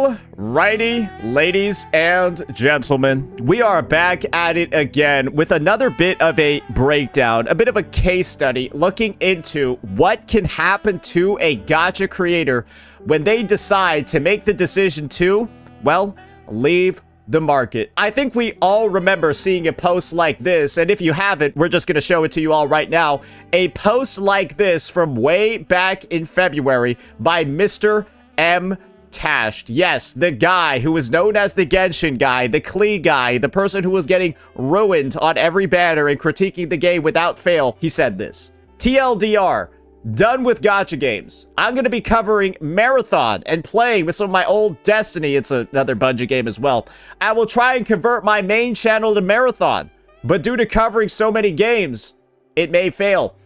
Alrighty, ladies and gentlemen, we are back at it again with another bit of a breakdown, a bit of a case study looking into what can happen to a gacha creator when they decide to make the decision to, well, leave the market. I think we all remember seeing a post like this, and if you haven't, we're just going to show it to you all right now. A post like this from way back in February by Mr. Mtashed. Yes, the guy who was known as the Genshin guy, the Klee guy, the person who was getting ruined on every banner and critiquing the game without fail. He said this: TLDR, done with gacha games. I'm going to be covering Marathon and playing with some of my old Destiny. It's another Bungie game as well. I will try and convert my main channel to Marathon, but due to covering so many games, it may fail.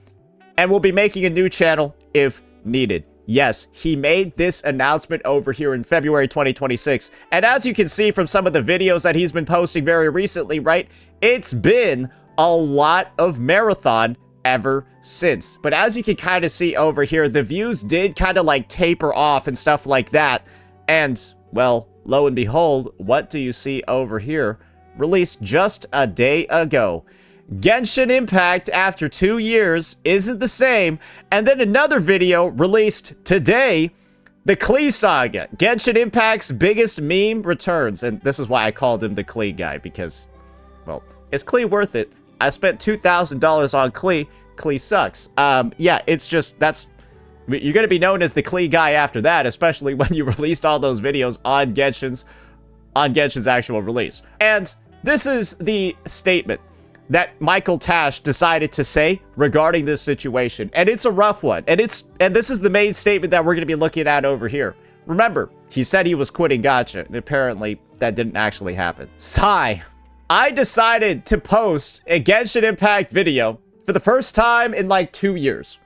And we'll be making a new channel if needed. Yes, he made this announcement over here in February 2026. And as you can see from some of the videos that he's been posting very recently, right? It's been a lot of Marathon ever since. But as you can kind of see over here, the views did kind of like taper off and stuff like that. And, well, lo and behold, what do you see over here? Released just a day ago. Genshin Impact after 2 years isn't the same. And then another video released today, the Klee Saga. Genshin Impact's biggest meme returns. And this is why I called him the Klee guy, because, well, is Klee worth it? I spent $2,000 on Klee. Klee sucks. Yeah, it's just, you're going to be known as the Klee guy after that, especially when you released all those videos on Genshin's actual release. And this is the statement that Mtashed decided to say regarding this situation. And it's a rough one. And this is the main statement that we're going to be looking at over here. Remember, he said he was quitting gacha, and apparently that didn't actually happen. Sigh. I decided to post a Genshin Impact video for the first time in like 2 years.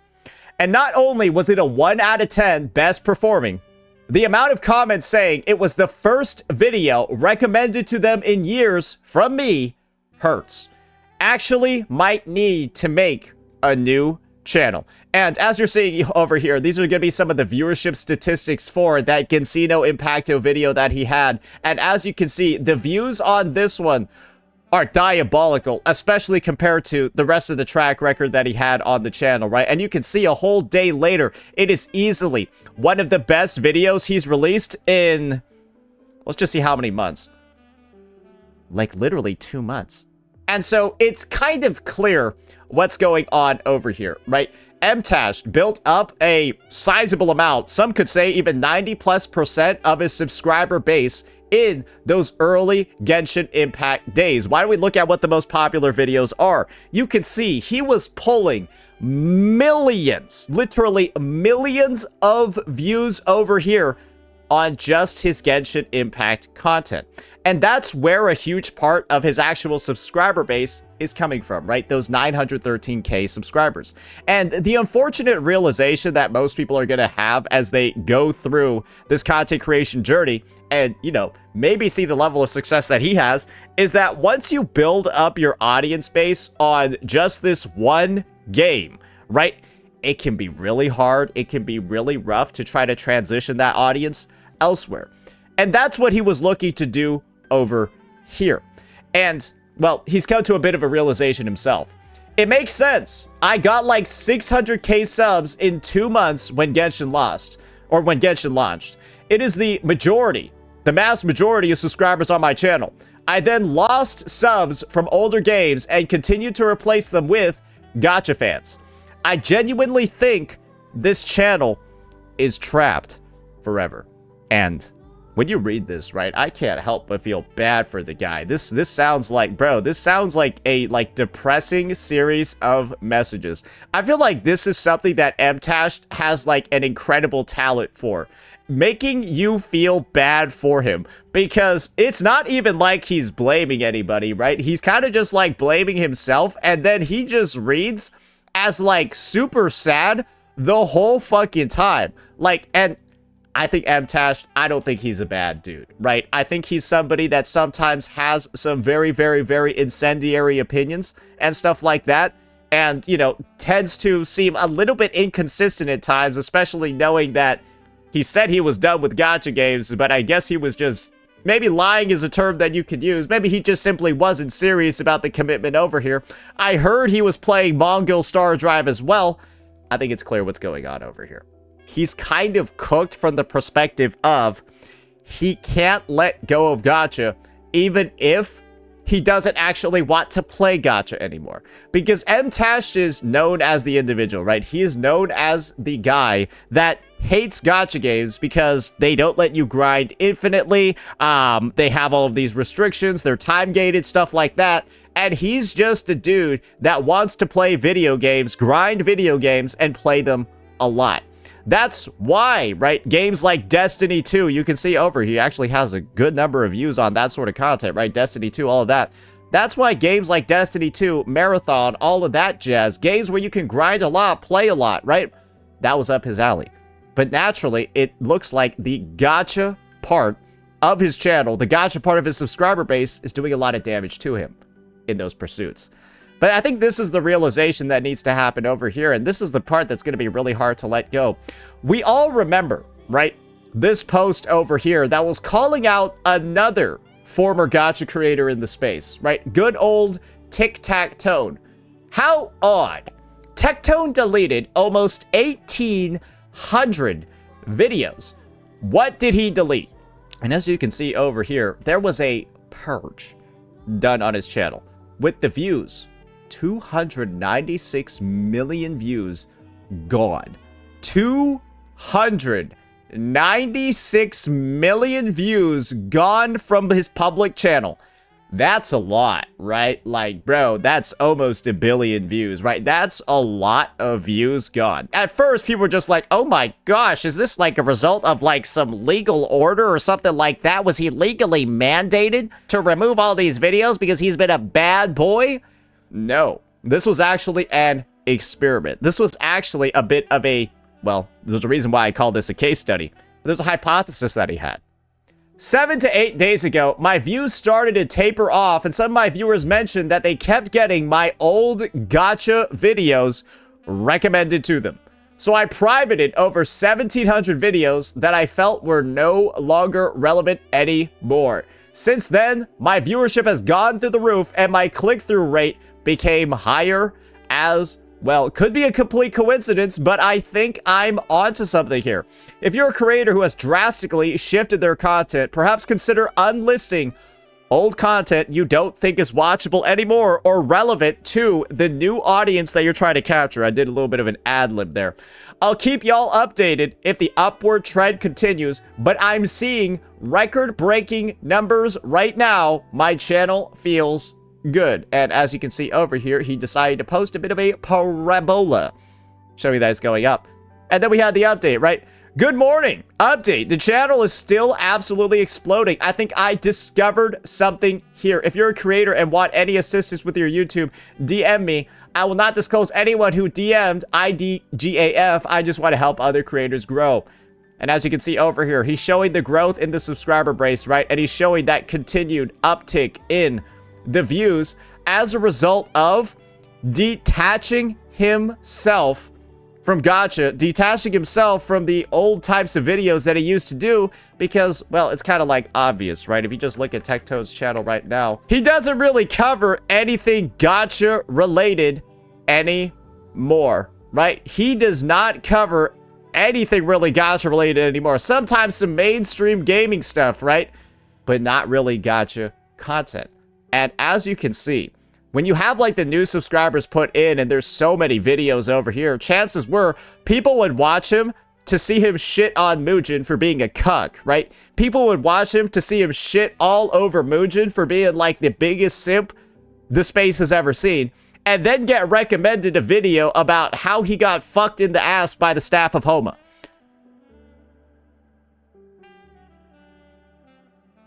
And not only was it a 1 out of 10 best performing, the amount of comments saying it was the first video recommended to them in years from me hurts. Actually might need to make a new channel. And as you're seeing over here, these are going to be some of the viewership statistics for that Genshin Impacto video that he had. And as you can see, the views on this one are diabolical, especially compared to the rest of the track record that he had on the channel, right? And you can see a whole day later, it is easily one of the best videos he's released in, let's just see how many months. Like literally 2 months. And so it's kind of clear what's going on over here, right? Mtashed built up a sizable amount, some could say even 90+% of his subscriber base in those early Genshin Impact days. Why don't we look at what the most popular videos are? You can see he was pulling millions, literally millions of views over here on just his Genshin Impact content. And that's where a huge part of his actual subscriber base is coming from, right? Those 913K subscribers. And the unfortunate realization that most people are going to have as they go through this content creation journey and, you know, maybe see the level of success that he has is that once you build up your audience base on just this one game, right? It can be really hard. It can be really rough to try to transition that audience elsewhere. And that's what he was looking to do over here. And, well, he's come to a bit of a realization himself. It makes sense. I got like 600K subs in 2 months when Genshin launched. It is the majority, the mass majority of subscribers on my channel. I then lost subs from older games and continued to replace them with gacha fans. I genuinely think this channel is trapped forever. And when you read this, right, I can't help but feel bad for the guy. This sounds like, bro, this sounds like a depressing series of messages. I feel like this is something that Mtashed has like an incredible talent for. Making you feel bad for him, because it's not even like he's blaming anybody, right? He's kind of just like blaming himself, and then he just reads as like super sad the whole fucking time. Like, and I think Mtashed, I don't think he's a bad dude, right? I think he's somebody that sometimes has some very, very, very incendiary opinions and stuff like that. And, you know, tends to seem a little bit inconsistent at times, especially knowing that He said he was done with gacha games, but I guess he was just... Maybe lying is a term that you could use. Maybe he just simply wasn't serious about the commitment over here. I heard he was playing Mongol Star Drive as well. I think it's clear what's going on over here. He's kind of cooked from the perspective of he can't let go of gacha, even if he doesn't actually want to play gacha anymore. Because Mtashed is known as the individual, right? He is known as the guy that hates gacha games because they don't let you grind infinitely. They have all of these restrictions. They're time-gated, stuff like that. And he's just a dude that wants to play video games, grind video games, and play them a lot. That's why, right? Games like Destiny 2, you can see over, he actually has a good number of views on that sort of content, right? Destiny 2, all of that. That's why games like Destiny 2, Marathon, all of that jazz, games where you can grind a lot, play a lot, right? That was up his alley. But naturally, it looks like the gacha part of his channel, the gacha part of his subscriber base, is doing a lot of damage to him in those pursuits. But I think this is the realization that needs to happen over here, and this is the part that's going to be really hard to let go. We all remember, right, this post over here that was calling out another former gacha creator in the space, right? Good old Tectone. How odd. Tectone deleted almost 1,800 videos. What did he delete? And as you can see over here, there was a purge done on his channel with the views. 296 million views gone. 296 million views gone from his public channel. That's a lot, right? Like, bro, that's almost 1 billion views, right? That's a lot of views gone. At first, people were just like, oh my gosh, is this like a result of like some legal order or something like that? Was he legally mandated to remove all these videos because he's been a bad boy? No, this was actually an experiment. This was actually a bit of a, well, there's a reason why I call this a case study. There's a hypothesis that he had. 7 to 8 days ago, my views started to taper off, and some of my viewers mentioned that they kept getting my old gacha videos recommended to them. So I privated over 1,700 videos that I felt were no longer relevant anymore. Since then, my viewership has gone through the roof, and my click-through rate became higher as well. Could be a complete coincidence, but I think I'm onto something here. If you're a creator who has drastically shifted their content, perhaps consider unlisting old content you don't think is watchable anymore or relevant to the new audience that you're trying to capture. I did a little bit of an ad-lib there. I'll keep y'all updated if the upward trend continues, but I'm seeing record-breaking numbers right now. My channel feels good. And as you can see over here, he decided to post a bit of a parabola showing that it's going up. And then we had the update, right? Good morning. Update. The channel is still absolutely exploding. I think I discovered something here. If you're a creator and want any assistance with your YouTube, DM me. I will not disclose anyone who DM'd IDGAF. I just want to help other creators grow. And as you can see over here, he's showing the growth in the subscriber base, right? And he's showing that continued uptick in the views as a result of detaching himself from gacha, detaching himself from the old types of videos that he used to do because, well, it's kind of like obvious, right? If you just look at Tectone's channel right now, he doesn't really cover anything gacha related anymore, right? He does not cover anything really gacha related anymore. Sometimes some mainstream gaming stuff, right? But not really gacha content. And as you can see, when you have like the new subscribers put in and there's so many videos over here, chances were people would watch him to see him shit on Mugen for being a cuck, right? People would watch him to see him shit all over Mugen for being like the biggest simp the space has ever seen, and then get recommended a video about how he got fucked in the ass by the staff of Homa.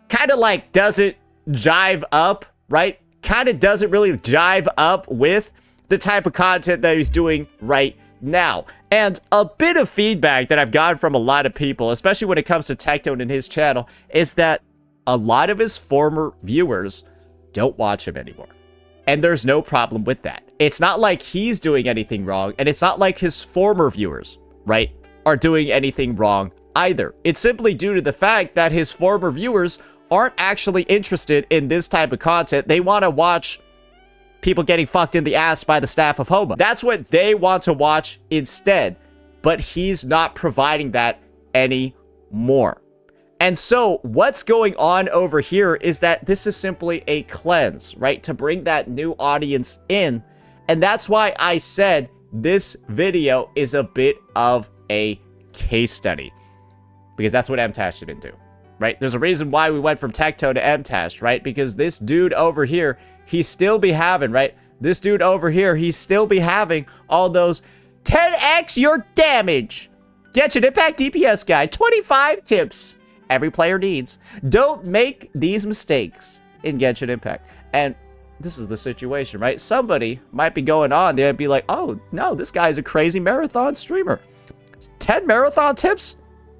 Kind of like doesn't jive up, right? Kind of doesn't really jive up with the type of content that he's doing right now. And a bit of feedback that I've gotten from a lot of people, especially when it comes to Tectone and his channel, is that a lot of his former viewers don't watch him anymore. And there's no problem with that. It's not like he's doing anything wrong, and it's not like his former viewers, right, are doing anything wrong either. It's simply due to the fact that his former viewers aren't actually interested in this type of content. They want to watch people getting fucked in the ass by the staff of Homa. That's what they want to watch instead. But he's not providing that anymore. And so what's going on over here is that this is simply a cleanse, right? To bring that new audience in. And that's why I said this video is a bit of a case study. Because that's what Mtashed didn't do, right? There's a reason why we went from Tectone to Mtashed, right? Because this dude over here, he still be having, right? This dude over here, he still be having all those 10x your damage. Genshin Impact DPS guide, 25 tips every player needs. Don't make these mistakes in Genshin Impact. And this is the situation, right? Somebody might be going on there and be like, oh, no, this guy's a crazy marathon streamer. 10 marathon tips?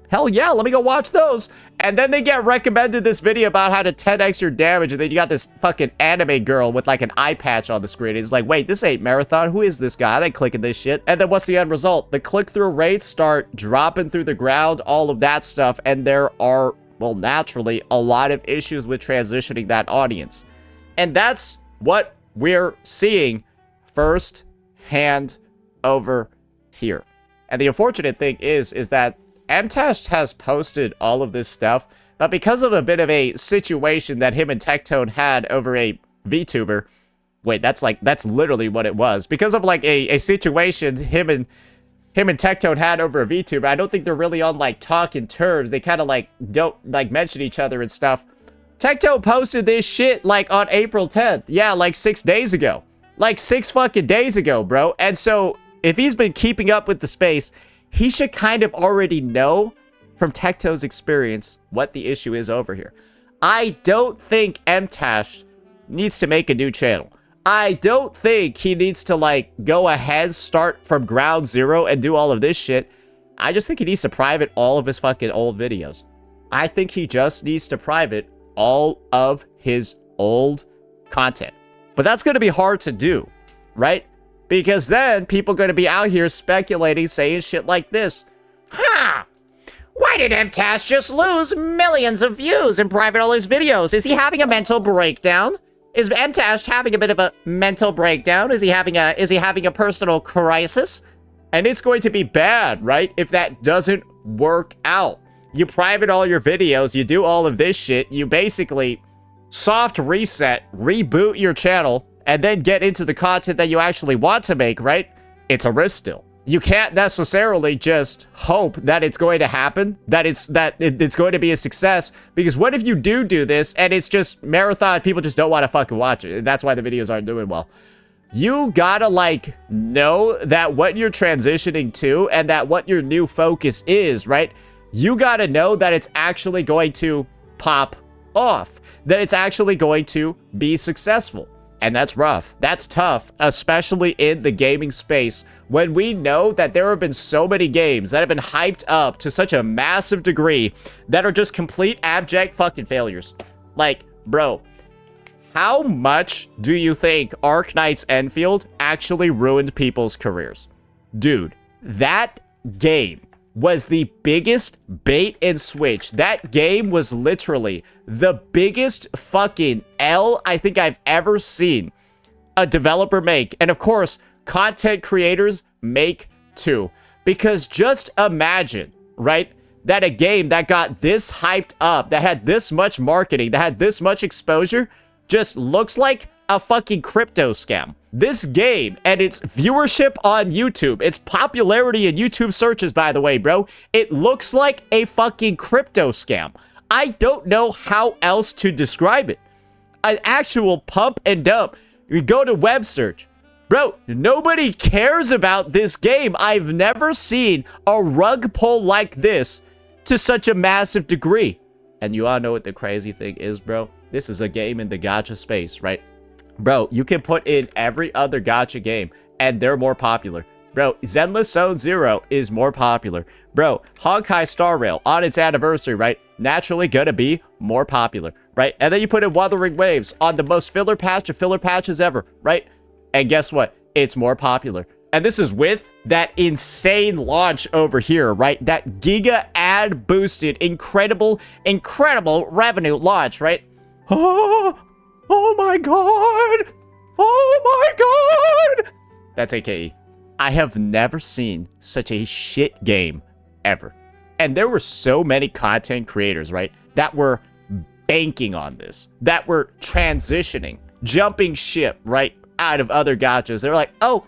Hell yeah, let me go watch those. And then they get recommended this video about how to 10x your damage, and then you got this fucking anime girl with like an eye patch on the screen. It's like, wait, this ain't marathon. Who is this guy? I ain't clicking this shit. And then what's the end result? The click-through rates start dropping through the ground, all of that stuff, and there are, well, naturally, a lot of issues with transitioning that audience. And that's what we're seeing firsthand over here. And the unfortunate thing is that Mtashed has posted all of this stuff, but because of a bit of a situation that him and Tectone had over a VTuber, wait, that's literally what it was. Because of like a situation him and Tectone had over a VTuber, I don't think they're really on like talking terms. They kind of like don't like mention each other and stuff. Tectone posted this shit like on April 10th. Yeah, like 6 days ago. Like 6 fucking days ago, bro. And so if he's been keeping up with the space, he should kind of already know from Tectone's experience what the issue is over here. I don't think Mtashed needs to make a new channel. I don't think he needs to like go ahead, start from ground zero and do all of this shit. I just think he needs to private all of his fucking old videos. I think he just needs to private all of his old content. But that's going to be hard to do, right? Because then people are going to be out here speculating, saying shit like this. Huh? Why did Mtashed just lose millions of views and private all his videos? Is he having a mental breakdown? Is Mtashed having a bit of a mental breakdown? Is he having a personal crisis? And it's going to be bad, right? If that doesn't work out. You private all your videos, you do all of this shit, you basically soft reset, reboot your channel, and then get into the content that you actually want to make, right? It's a risk still. You can't necessarily just hope that it's going to happen, that it's going to be a success, because what if you do this and it's just marathon, people just don't want to fucking watch it, and that's why the videos aren't doing well. You gotta like know that what you're transitioning to and that what your new focus is, right? You gotta know that it's actually going to pop off, that it's actually going to be successful. And that's rough. That's tough, especially in the gaming space, when we know that there have been so many games that have been hyped up to such a massive degree that are just complete abject fucking failures. Like, bro, how much do you think Arknight's Enfield actually ruined people's careers? Dude, that game was the biggest bait and switch. That game was literally the biggest fucking L I think I've ever seen a developer make. And of course, content creators make too. Because just imagine, right, that a game that got this hyped up, that had this much marketing, that had this much exposure, just looks like a fucking crypto scam. This game and its viewership on YouTube, its popularity in YouTube searches, by the way, bro, it looks like a fucking crypto scam. I don't know how else to describe it. An actual pump and dump. You go to web search. Bro, nobody cares about this game. I've never seen a rug pull like this to such a massive degree. And you all know what the crazy thing is, bro? This is a game in the gacha space, right? Bro, you can put in every other gacha game, and they're more popular. Bro, Zenless Zone Zero is more popular. Bro, Honkai Star Rail, on its anniversary, right? Naturally gonna be more popular, right? And then you put in Wuthering Waves on the most filler patch of filler patches ever, right? And guess what? It's more popular. And this is with that insane launch over here, right? That giga ad boosted, incredible revenue launch, right? Oh my god! Oh my god! That's AKE. I have never seen such a shit game ever. And there were so many content creators, right, that were banking on this, that were transitioning, jumping ship, right, out of other gachas. They're like, oh,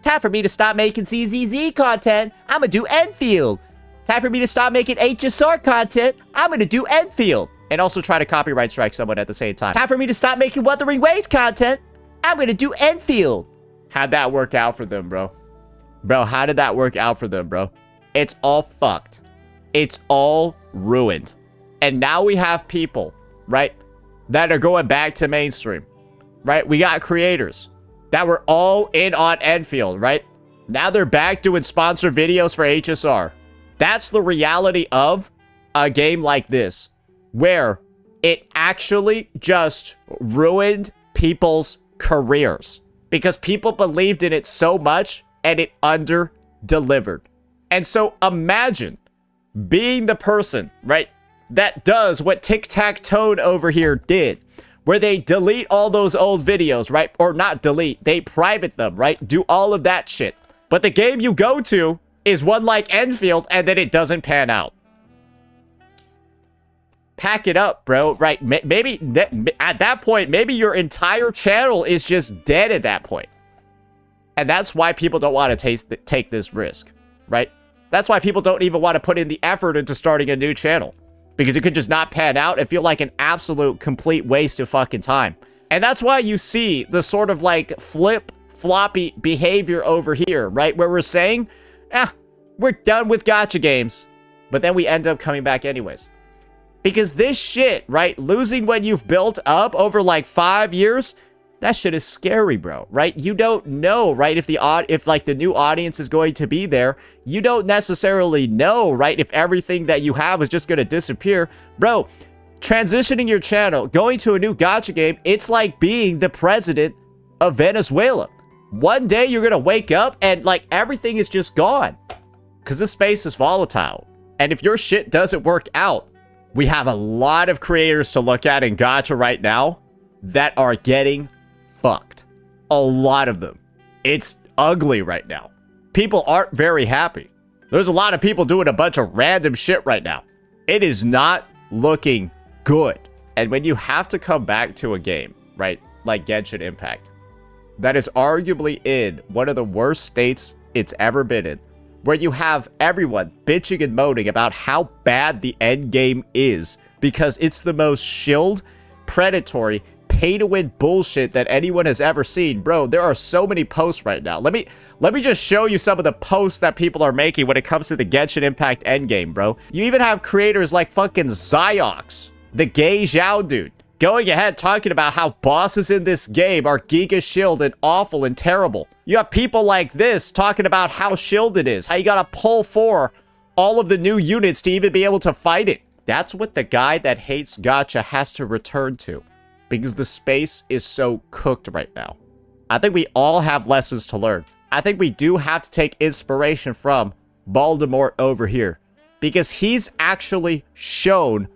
time for me to stop making CZZ content. I'm gonna do Enfield. Time for me to stop making HSR content. I'm gonna do Enfield. And also try to copyright strike someone at the same time. Time for me to stop making Wuthering Waves content. I'm gonna do Enfield. How'd that work out for them, bro? Bro, how did that work out for them, bro? It's all fucked. It's all ruined. And now we have people, right, that are going back to mainstream, right? We got creators that were all in on Enfield, right? Now they're back doing sponsored videos for HSR. That's the reality of a game like this, where it actually just ruined people's careers because people believed in it so much and it under-delivered. And so imagine being the person, right, that does what Tectone over here did, where they delete all those old videos, right? Or not delete, they private them, right? Do all of that shit. But the game you go to is one like Enfield, and then it doesn't pan out. Pack it up, bro, right? Maybe at that point, maybe your entire channel is just dead at that point. And that's why people don't want to take this risk, right? That's why people don't even want to put in the effort into starting a new channel. Because it could just not pan out and feel like an absolute complete waste of fucking time. And that's why you see the sort of like flip-floppy behavior over here, right? Where we're saying, we're done with gacha games. But then we end up coming back anyways. Because this shit, right? Losing when you've built up over like 5 years, that shit is scary, bro, right? You don't know, right, if the new audience is going to be there. You don't necessarily know, right, if everything that you have is just going to disappear. Bro, transitioning your channel, going to a new gacha game, it's like being the president of Venezuela. One day you're going to wake up and like everything is just gone because this space is volatile. And if your shit doesn't work out, we have a lot of creators to look at in gacha right now that are getting fucked. A lot of them. It's ugly right now. People aren't very happy. There's a lot of people doing a bunch of random shit right now. It is not looking good. And when you have to come back to a game, right, like Genshin Impact, that is arguably in one of the worst states it's ever been in, where you have everyone bitching and moaning about how bad the end game is because it's the most shilled, predatory, pay-to-win bullshit that anyone has ever seen. Bro, there are so many posts right now. Let me just show you some of the posts that people are making when it comes to the Genshin Impact endgame, bro. You even have creators like fucking Zyox, the gay Zhao dude, going ahead talking about how bosses in this game are giga shield and awful and terrible. You have people like this talking about how shield it is, how you gotta pull for all of the new units to even be able to fight it. That's what the guy that hates gacha has to return to. Because the space is so cooked right now. I think we all have lessons to learn. I think we do have to take inspiration from Voldemort over here. Because he's actually shown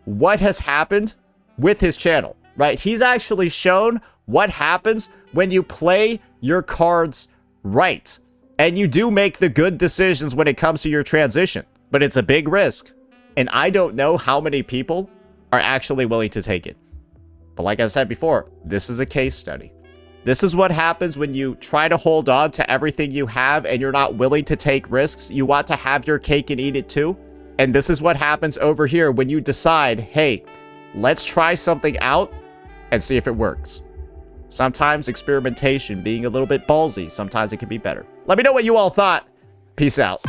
what has happened with his channel, right? He's actually shown what happens when you play your cards right. And you do make the good decisions when it comes to your transition. But it's a big risk. And I don't know how many people are actually willing to take it. But like I said before, this is a case study. This is what happens when you try to hold on to everything you have and you're not willing to take risks. You want to have your cake and eat it too. And this is what happens over here when you decide, hey, let's try something out and see if it works. Sometimes experimentation, being a little bit ballsy, sometimes it can be better. Let me know what you all thought. Peace out.